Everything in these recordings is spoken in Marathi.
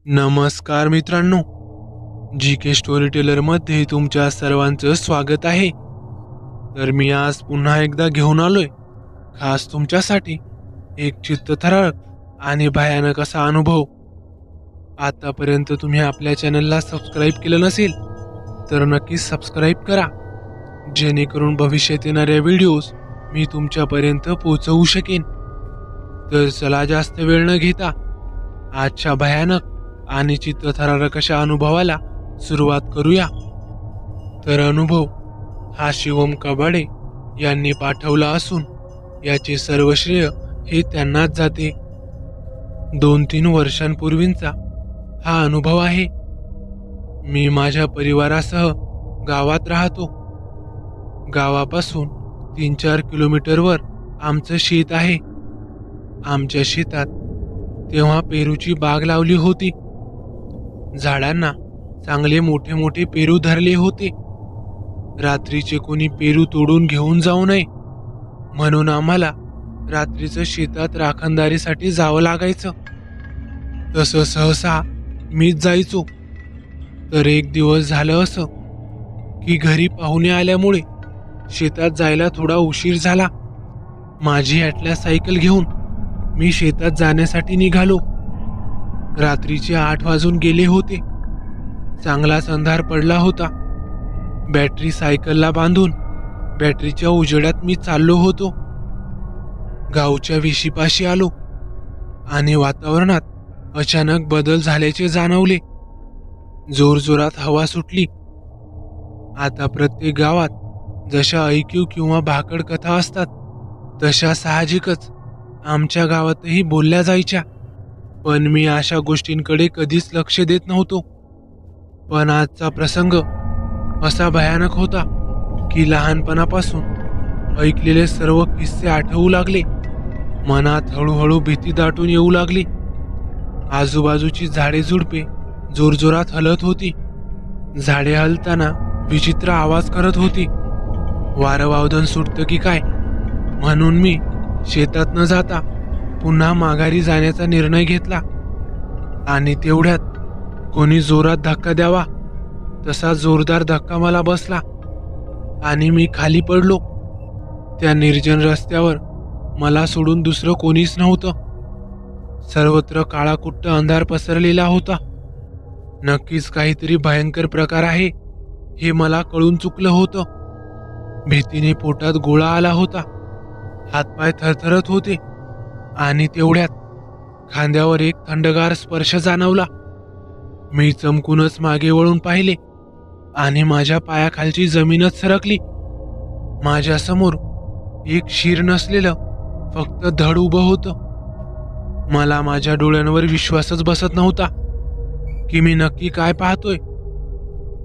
नमस्कार मित्रांनो, जी के स्टोरी टेलरमध्ये तुमच्या सर्वांचं स्वागत आहे। तर मी आज पुन्हा एकदा घेऊन आलोय खास तुमच्यासाठी एक चित्तथरारक आणि भयानक असा अनुभव। आतापर्यंत तुम्ही आपल्या चॅनलला सबस्क्राईब केलं नसेल तर नक्कीच सबस्क्राईब करा, जेणेकरून भविष्यात येणाऱ्या व्हिडिओज मी तुमच्यापर्यंत पोहोचवू शकेन। तर चला जास्त वेळ न घेता आजच्या भयानक आणि चित्तथरारक अशा अनुभवाला सुरुवात करूया। तर अनुभव हा शिवम कबाडे यांनी पाठवला असून याचे सर्व श्रेय हे त्यांनाच जाते। 2-3 वर्षांपूर्वींचा हा अनुभव आहे। मी माझ्या परिवारासह गावात राहतो। गावापासून 3-4 किलोमीटरवर आमचं शेत आहे। आमच्या शेतात तेव्हा पेरूची बाग लावली होती। झाडांना चांगले मोठे मोठे पेरू धरले होते। रात्रीचे कोणी पेरू तोडून घेऊन जाऊ नये म्हणून आम्हाला रात्रीचं शेतात राखणदारीसाठी जावं लागायचं। तसं सहसा मीच जायचो। तर एक दिवस झालं असं की घरी पाहुणे आल्यामुळे शेतात जायला थोडा उशीर झाला। माझी ॲटलास सायकल घेऊन मी शेतात जाण्यासाठी निघालो। रात्रीचे 8 वाजून गेले होते। चांगलाच अंधार पडला होता। बॅटरी सायकलला बांधून बॅटरीच्या उजेडात मी चाललो होतो। गावच्या विशीपाशी आलो आणि वातावरणात अचानक बदल झाल्याचे जाणवले। जोरजोरात हवा सुटली। आता प्रत्येक गावात जशा ऐकीव किंवा भाकड कथा असतात तशा साहजिकच आमच्या गावातही बोलल्या जायच्या, पण मी अशा गोष्टींकडे कधीच लक्ष देत नव्हतो। पण आजचा प्रसंग असा भयानक होता की लहानपणापासून ऐकलेले सर्व किस्से आठवू लागले। मनात हळूहळू भीती दाटून येऊ लागली। आजूबाजूची झाडे झुडपे जोरजोरात हलत होती। झाडे हलताना विचित्र आवाज करत होती। वारं वावदन सुटतं की काय म्हणून मी शेतात न जाता पुन्हा माघारी जाण्याचा निर्णय घेतला। आणि तेवढ्यात कोणी जोरात धक्का द्यावा तसा जोरदार धक्का मला बसला आणि मी खाली पडलो। त्या निर्जन रस्त्यावर मला सोडून दुसरं कोणीच नव्हतं। सर्वत्र काळाकुट्ट अंधार पसरलेला होता। नक्कीच काहीतरी भयंकर प्रकार आहे हे मला कळून चुकलं होतं। भीतीने पोटात गोळा आला होता। हातपाय थरथरत होते आणि तेवढ्यात खांद्यावर एक थंडगार स्पर्श जाणवला। मी चमकूनच मागे वळून पाहिले आणि माझ्या पायाखालची जमीनच सरकली। माझ्यासमोर एक शीर नसलेलं फक्त धड उभं होतं। मला माझ्या डोळ्यांवर विश्वासच बसत नव्हता की मी नक्की काय पाहतोय।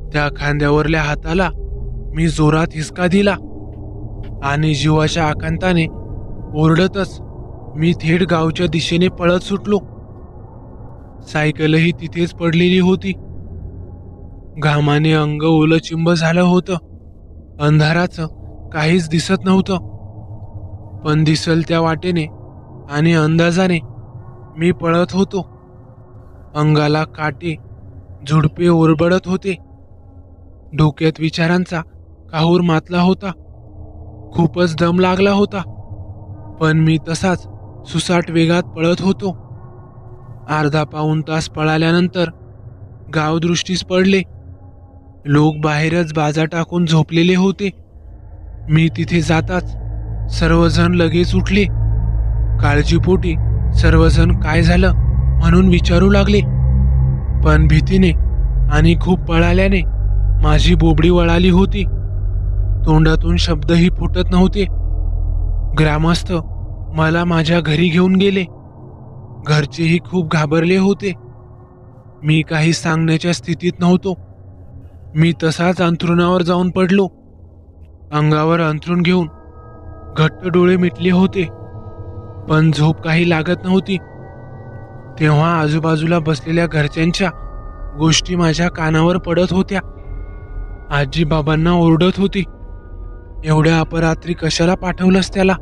त्या खांद्यावरल्या हाताला मी जोरात हिसका दिला आणि जीवाच्या आकांताने ओरडतच मी थेट गावच्या दिशेने पळत सुटलो। सायकलही तिथेच पडलेली होती। घामाने अंग ओलचिंब झालं होतं। अंधाराचं काहीच दिसत नव्हतं, पण दिसल त्या वाटेने आणि अंदाजाने मी पळत होतो। अंगाला काटे झुडपे ओरबडत होते। डोक्यात विचारांचा काहूर मातला होता। खूपच दम लागला होता, पण मी तसाच सुसाट वेगात पळत होतो। अर्धा पाऊण तास पळाल्यानंतर गाव दृष्टीस पडले। लोक बाहेरच बाजा टाकून झोपलेले होते। मी तिथे जाताच सर्वजण लगेच उठले। काळजीपोटी सर्वजण काय झालं म्हणून विचारू लागले, पण भीतीने आणि खूप पळाल्याने माझी बोबडी वळाली होती। तोंडातून शब्दही फुटत नव्हते। ग्रामस्थ मला माझ्या घरी घेऊन गेले। घरचेही खूप घाबरले होते। मी काही सांगण्याच्या स्थितीत नव्हतो। मी तसाच अंथरुणावर जाऊन पडलो। अंगावर अंथरूण घेऊन घट्ट डोळे मिटले होते, पण झोप काही लागत नव्हती। तेव्हा आजूबाजूला बसलेल्या घरच्यांच्या गोष्टी माझ्या कानावर पडत होत्या। आजी बाबांना ओरडत होती, एवढ्या अपरात्री कशाला पाठवलंस त्याला।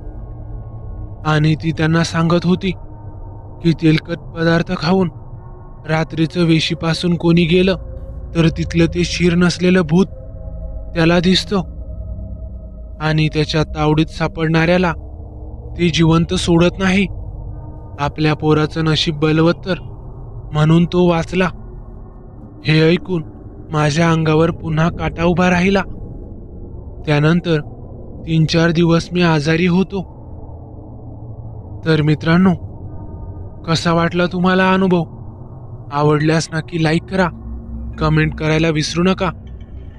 आणि ती त्यांना सांगत होती की तेलकट पदार्थ खाऊन रात्रीचं वेशीपासून कोणी गेलं तर तिथलं ते शिर नसलेलं भूत त्याला दिसतं आणि त्याच्या तावडीत सापडणाऱ्याला ते जिवंत सोडत नाही. आपल्या पोराचं नशीब बलवत्तर म्हणून तो वाचला. हे ऐकून माझ्या अंगावर पुन्हा काटा उभा राहिला. त्यानंतर 3-4 दिवस मी आजारी होतो. तर मित्रांनो, कसा वाटला तुम्हाला अनुभव? आवडल्यास नक्की लाईक करा, कमेंट करायला विसरू नका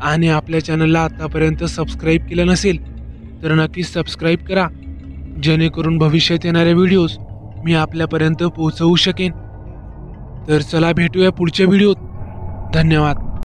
आणि आपल्या चॅनलला आतापर्यंत सबस्क्राईब केलं नसेल तर नक्की सबस्क्राईब करा, जेणेकरून भविष्यात येणारे व्हिडिओज मी आपल्यापर्यंत पोहोचवू शकेन. तर चला भेटूया पुढच्या व्हिडिओत. धन्यवाद.